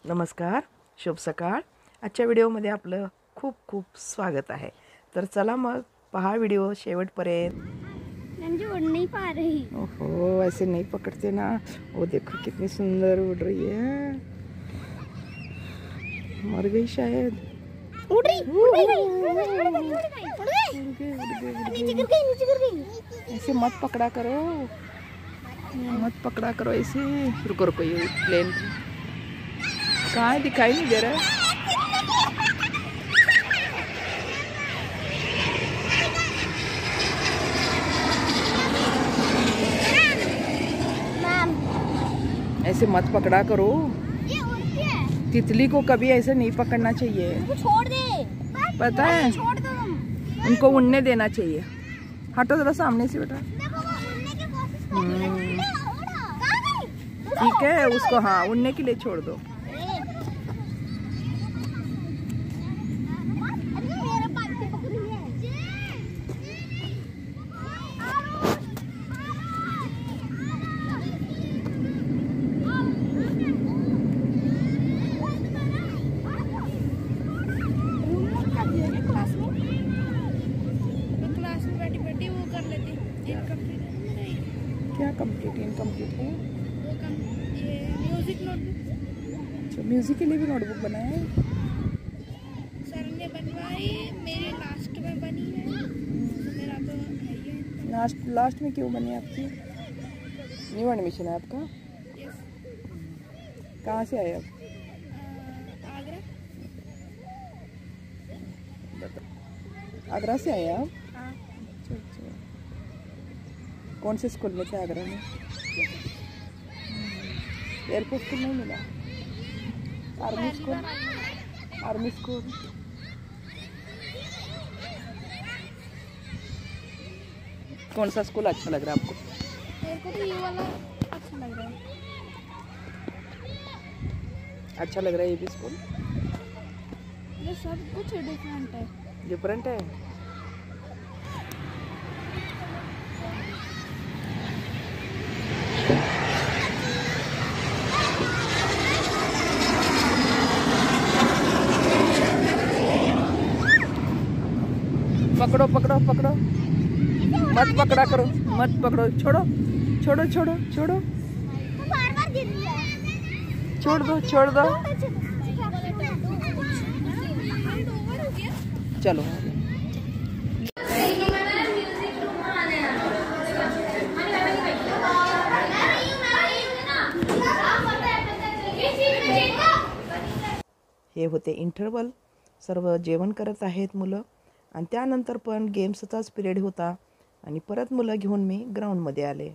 नमस्कार, शुभ सकाळ। आजच्या व्हिडिओमध्ये आपलं खूप खूप स्वागत आहे। तर चला मग पहा व्हिडिओ शेवटपर्यंत। मुझे उड़ नहीं पा रही। ओहो, ऐसे नहीं पकड़ते ना। वो देखो कितनी सुंदर उड़ रही है। मर गई शायद। उड़ गई। नीचे गिर गई। ऐसे मत पकड़ा करो, मत पकड़ा करो ऐसे। रुको रुको, ये प्लेन कहाँ है? दिखाई नहीं दे रहा है। ऐसे मत पकड़ा करो। ये उड़ती है। तितली को कभी ऐसे नहीं पकड़ना चाहिए। छोड़ दे। पता है, छोड़ दो तुम। उनको उड़ने देना चाहिए। हटो जरा सामने से बेटा। देखो वो उड़ने की कोशिश कर रही है। कहाँ गई? ठीक है, उसको हाँ उड़ने के लिए छोड़ दो। क्या कंप्लीट इनकम्प्लीट है? म्यूजिक नोटबुक अच्छा, म्यूजिक के लिए भी नोटबुक बनाया है। सर ने बनवाई, मेरी लास्ट में बनी है। मेरा तो है ही। लास्ट में क्यों बनी आपकी? न्यू एडमिशन है आपका? यस। कहाँ से आए आप? आगरा। आगरा से आए आप? हाँ। अच्छा अच्छा। कौन से स्कूल में थे आगरा में? एयरपोर्ट स्कूल नहीं मिला? Army school? Army school. कौन सा स्कूल अच्छा लग रहा है आपको? मेरे को तो ये वाला अच्छा लग रहा है। अच्छा लग रहा है ये भी स्कूल? ये सब कुछ डिफरेंट है। डिफरेंट है। पकड़ो पकड़ो पकड़ो, मत पकड़ा करो, मत पकड़ो, छोड़ो छोड़ो छोड़ो छोड़ो, बार-बार गिर रही है। छोड़ दो छोड़ दो। चलो हे होते इंटरवल। सर्व जेवण करत आहेत मुलं आणि त्यानंतर पण गेम्सचाच पिरियड होता आणि परत मुलं घेऊन मी ग्राउंडमध्ये आले।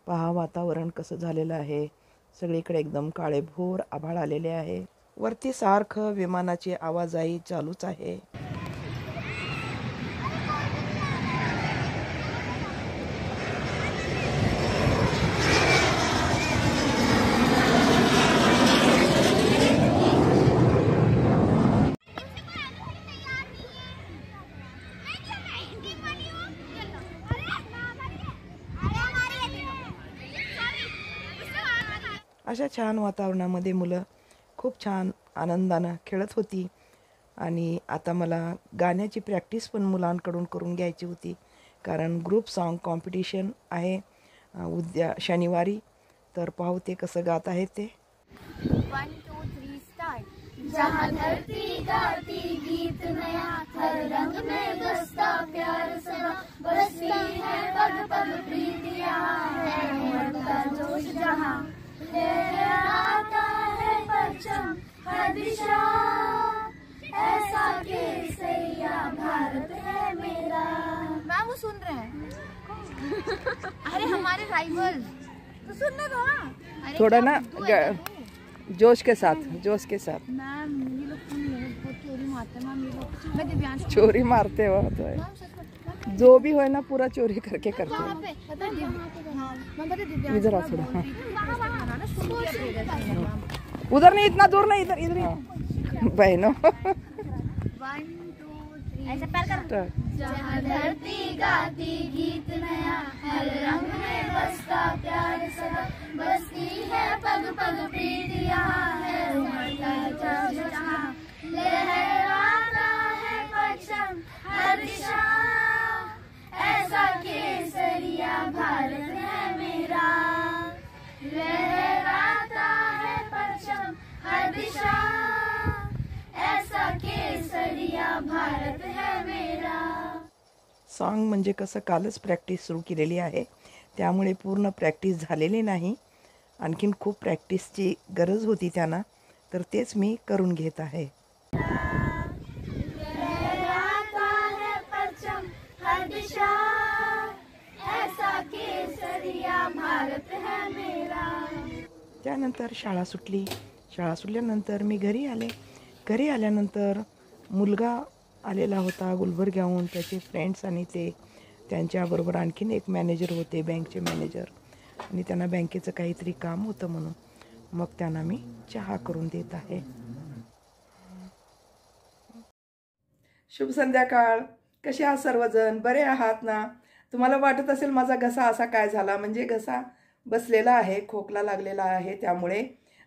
पहा वातावरण कसं झालेलं आहे। सगळीकडे एकदम काळेभोर आभाळ आलेले आहे। वरती सारखं विमानाची आवाजाही चालूच आहे। अशा छान वातावरणामध्ये मुलं खूप छान आनंदानं खेळत होती आणि आता मला गाण्याची प्रॅक्टिस पण मुलांकडून करून घ्यायची होती, कारण ग्रुप सॉन्ग कॉम्पिटिशन आहे उद्या शनिवारी। तर पाहू ते कसं गात आहेत ते। 1 2 3 स्टार्ट। जहाँ धरती गाती गीत नया, हर रंग में बसता प्यार सदा, बसती है पग पग प्रीतियाँ, है उमड़ता जोश जहाँ, आता है परचम हर दिशा, ऐसा केसरिया भारत है मेरा। मैम वो सुन रहे हैं। अरे हमारे राइवल तो सुनने दो ना। थोड़ा ना जोश के साथ, जोश के साथ। मैम ये लोग चोरी मारते हैं। मैम ये लोग, मैं दिव्यांश चोरी मारते हो तो है। जो भी हो ना पूरा चोरी करके करते हैं। इधर आ थोड़ा। हाँ। उधर नहीं, इतना दूर नहीं, इधर इधर ही बहनों। 1 2 3 ऐसा पैर कर। जहाँ धरती गाती गीत नया, हर रंग में बसता प्यार सदा, बसती है पग पग प्रीतियाँ, है उमड़ता सॉन्ग म्हणजे कसं कालच प्रॅक्टिस सुरू केलेली आहे, त्यामुळे पूर्ण प्रॅक्टिस झालेली नाही. आणखीन खूप प्रॅक्टिसची गरज होती त्यांना, तर तेच मी करून घेत आहे. लहराता है परचम हर दिशा, ऐसा केसरिया भारत है मेरा. त्यानंतर शाळा सुटली. शाळा सुटल्यानंतर मी घरी आले. घरी आल्यानंतर मुलगा आलेला होता गुलबर्ग्याहून, त्याचे फ्रेंड्स आणि त्यांच्याबरोबर आणखीन एक मॅनेजर होते, बँकचे मॅनेजर, आणि त्यांना बँकेचं काहीतरी काम होतं म्हणून मग त्यांना मी चहा करून देत आहे. शुभ संध्याकाळ. कसे आहात सर्वजण? बरे आहात ना? तुम्हाला वाटत असेल माझा घसा असा काय झाला, म्हणजे घसा बसलेला आहे, खोकला लागलेला आहे त्यामुळे.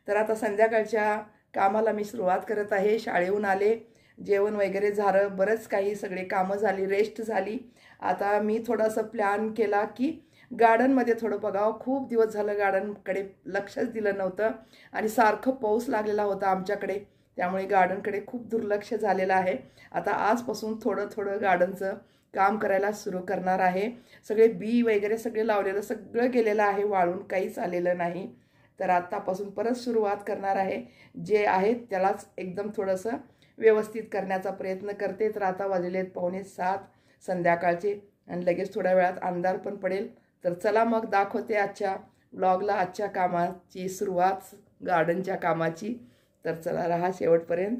तर आता संध्याकाळच्या कामाला मी सुरुवात करत आहे. शाळेहून आले, जेवण वगैरे झालं, बरंच काही सगळे कामं झाली, रेस्ट झाली. आता मी थोडासा प्लॅन केला की गार्डनमध्ये थोडं बघावं. खूप दिवस झालं गार्डनकडे लक्षच दिलं नव्हतं आणि सारखं पाऊस लागलेला होता आमच्याकडे, त्यामुळे गार्डनकडे खूप दुर्लक्ष झालेलं आहे. आता आजपासून थोडं थोडं गार्डनचं काम करायला सुरू करणार आहे. सगळे बी वगैरे सगळे लावलेलं सगळं गेलेलं आहे, वाळून काहीच आलेलं नाही. तर आत्तापासून परत सुरुवात करणार आहे. जे आहे त्यालाच एकदम थोडंसं व्यवस्थित करण्याचा प्रयत्न करते. तर आता वाजलेत 6:45 संध्याकाळचे आणि लगेच थोड्या वेळात अंधार पण पडेल. तर चला मग दाखवते आजच्या ब्लॉगला आजच्या कामाची सुरुवात, गार्डनच्या कामाची. तर चला राहा शेवटपर्यंत.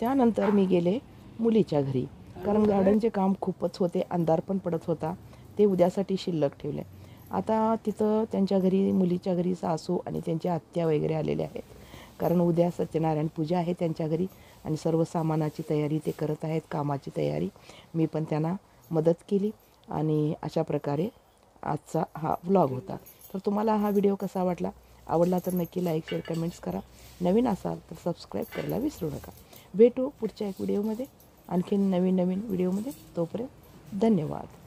त्यानंतर मी गेले मुलीच्या घरी, कारण गार्डनचे काम खूपच होते, अंधार पण पडत होता, ते उद्यासाठी शिल्लक ठेवले. आता तिथं त्यांच्या घरी, मुलीच्या घरी सासू आणि त्यांच्या आत्या वगैरे आलेल्या आहेत, कारण उद्या सत्यनारायण पूजा आहे त्यांच्या घरी आणि सर्व सामानाची तयारी ते करत आहेत, कामाची तयारी. मी पण त्यांना मदत केली आणि अशा प्रकारे आजचा हा व्लॉग होता. तर तुम्हाला हा व्हिडिओ कसा वाटला? आवडला तर नक्की लाईक, शेअर, कमेंट्स करा. नवीन असाल तर सबस्क्राईब करायला विसरू नका. भेटू पुढच्या एक व्हिडिओमध्ये, आणखीन नवीन व्हिडिओमध्ये. तोपर्यंत धन्यवाद.